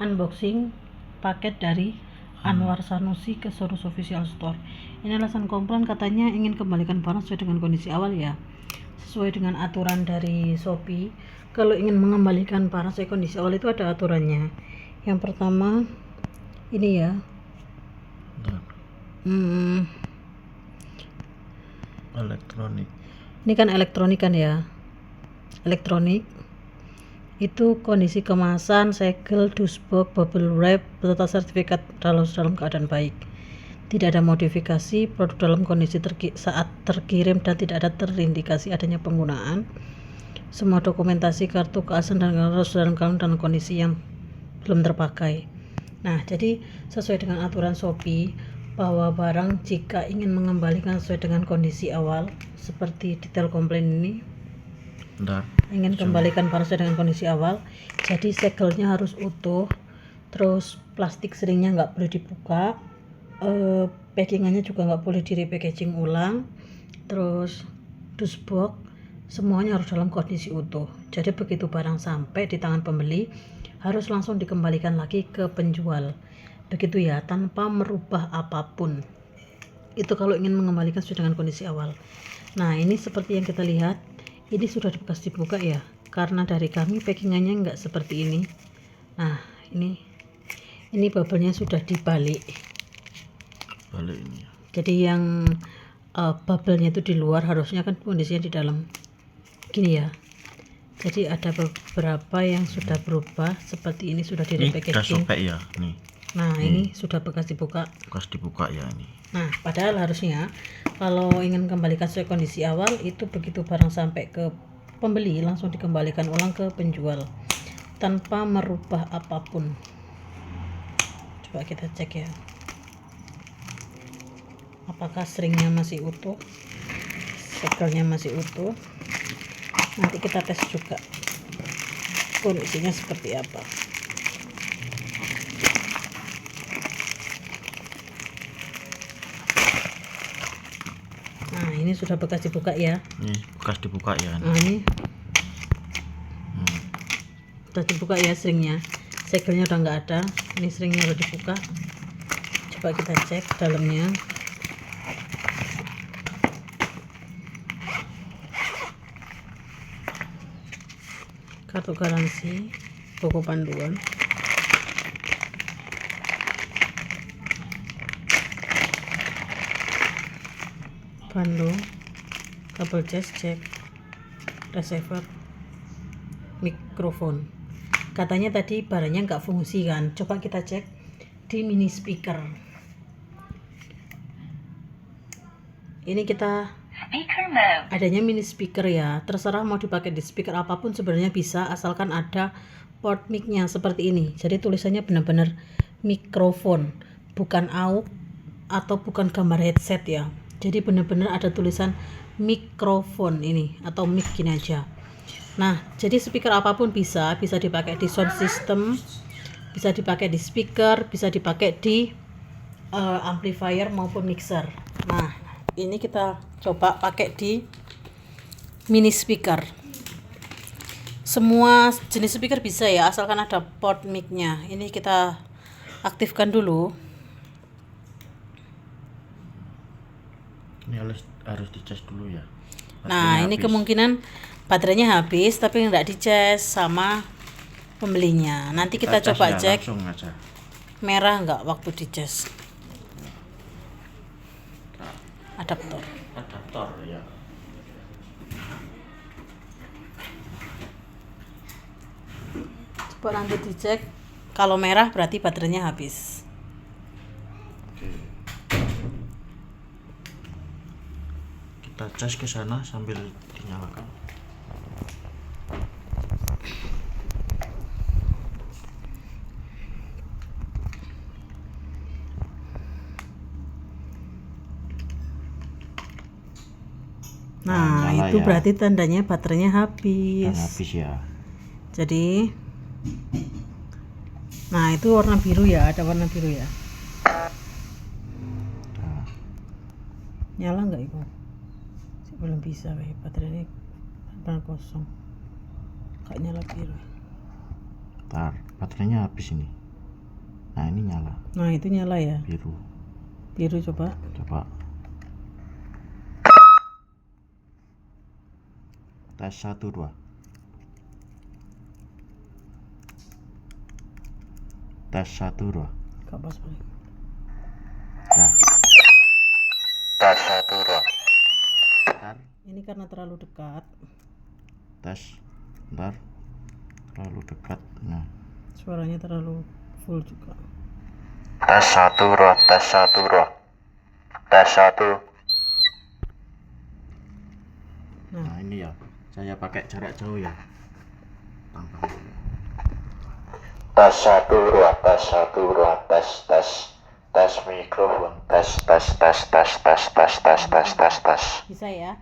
unboxing paket dari Anwar Sanusi ke Sorus Official Store. Ini alasan komplain, katanya ingin kembalikan barang sesuai dengan kondisi awal ya, sesuai dengan aturan dari Shopee. Kalau ingin mengembalikan barang sesuai kondisi awal itu ada aturannya. Yang pertama ini ya, elektronik. Ini kan elektronik kan ya, elektronik itu kondisi kemasan, segel, dusbox, bubble wrap beserta sertifikat dalam keadaan baik. Tidak ada modifikasi, produk dalam kondisi saat terkirim dan tidak ada terindikasi adanya penggunaan. Semua dokumentasi, kartu keaslian dan harus dalam kondisi yang belum terpakai. Nah, jadi sesuai dengan aturan Shopee bahwa barang jika ingin mengembalikan sesuai dengan kondisi awal seperti detail komplain ini, ingin kembalikan barang sesuai dengan kondisi awal, jadi segelnya harus utuh, terus plastik seringnya nggak boleh dibuka, packingannya juga nggak boleh di repackaging ulang, terus dusbox semuanya harus dalam kondisi utuh. Jadi begitu barang sampai di tangan pembeli harus langsung dikembalikan lagi ke penjual, begitu ya, tanpa merubah apapun. Itu kalau ingin mengembalikan sesuai dengan kondisi awal. Nah, ini seperti yang kita lihat, ini sudah bekas dibuka ya, karena dari kami packingannya nggak seperti ini. Nah, ini bubble-nya sudah dibalik ini. Jadi yang bubble-nya itu di luar, harusnya kan kondisinya di dalam gini ya. Jadi ada beberapa yang sudah berubah seperti ini, sudah di repackaging. Ya, nih. Nah, ini sudah bekas dibuka Ya ini. Nah, padahal harusnya kalau ingin kembalikan sesuai kondisi awal itu begitu barang sampai ke pembeli langsung dikembalikan ulang ke penjual tanpa merubah apapun. Coba kita cek ya, apakah stringnya masih utuh, segelnya masih utuh. Nanti kita tes juga kondisinya seperti apa. Nah, ini sudah bekas dibuka ya. Ini bekas dibuka ya. Nah, ini sudah dibuka ya stringnya. Segelnya udah nggak ada. Ini stringnya udah dibuka. Coba kita cek dalamnya. Kartu garansi, buku panduan, pandu, kabel jack, receiver, mikrofon. Katanya tadi barangnya nggak fungsi kan. Coba kita cek di mini speaker. Ini kita adanya mini speaker ya, terserah mau dipakai di speaker apapun sebenarnya bisa, asalkan ada port mic-nya seperti ini. Jadi tulisannya benar-benar mikrofon, bukan aux atau bukan gambar headset ya. Jadi benar-benar ada tulisan mikrofon ini atau mic gini aja. Nah, jadi speaker apapun bisa dipakai di sound system, bisa dipakai di speaker, bisa dipakai di amplifier maupun mixer. Nah, ini kita coba pakai di mini speaker. Semua jenis speaker bisa ya, asalkan ada port mic-nya. Ini kita aktifkan dulu. Ini harus dicas dulu ya. Nah, ini kemungkinan baterainya habis tapi nggak dicas sama pembelinya. Nanti kita coba cek merah nggak waktu dicas. Adaptor ya. Coba nanti dicek, kalau merah berarti baterainya habis. Kita cas ke sana sambil dinyalakan. Nah, itu ya, berarti tandanya baterainya habis. Ya. Jadi, nah itu warna biru ya, ada warna biru ya. Nyala nggak itu? Belum bisa, baterainya kosong. Nggak nyala biru. Baterainya habis ini. Nah ini nyala, Nah itu nyala ya, biru. biru coba. Coba. Tes 1 2. Tes 1 2. Gak pas paling. Nah. Tes 1 2. Bentar. Ini karena terlalu dekat. Tes. Bentar. Terlalu dekat. Nah. Suaranya terlalu full juga. Tes 1 2. Tes 1 2. Tes 1. Nah ini ya, saya pakai jarak jauh ya. Tampang. Tes 1 2. Tes 1 2. Tes tes. Tes mikrofon. Tes tes tes tes tes tes tes tes tes tes. Bisa ya.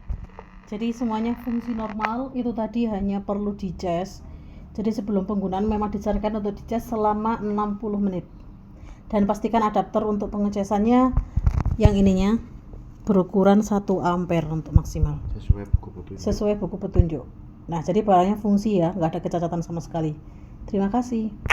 Jadi semuanya fungsi normal, itu tadi hanya perlu dicas. Jadi sebelum penggunaan memang disarankan untuk dicas selama 60 menit. Dan pastikan adapter untuk pengecasannya yang ininya berukuran 1 ampere untuk maksimal. Sesuai buku petunjuk. Nah, jadi barangnya fungsi ya, nggak ada kecacatan sama sekali. Terima kasih.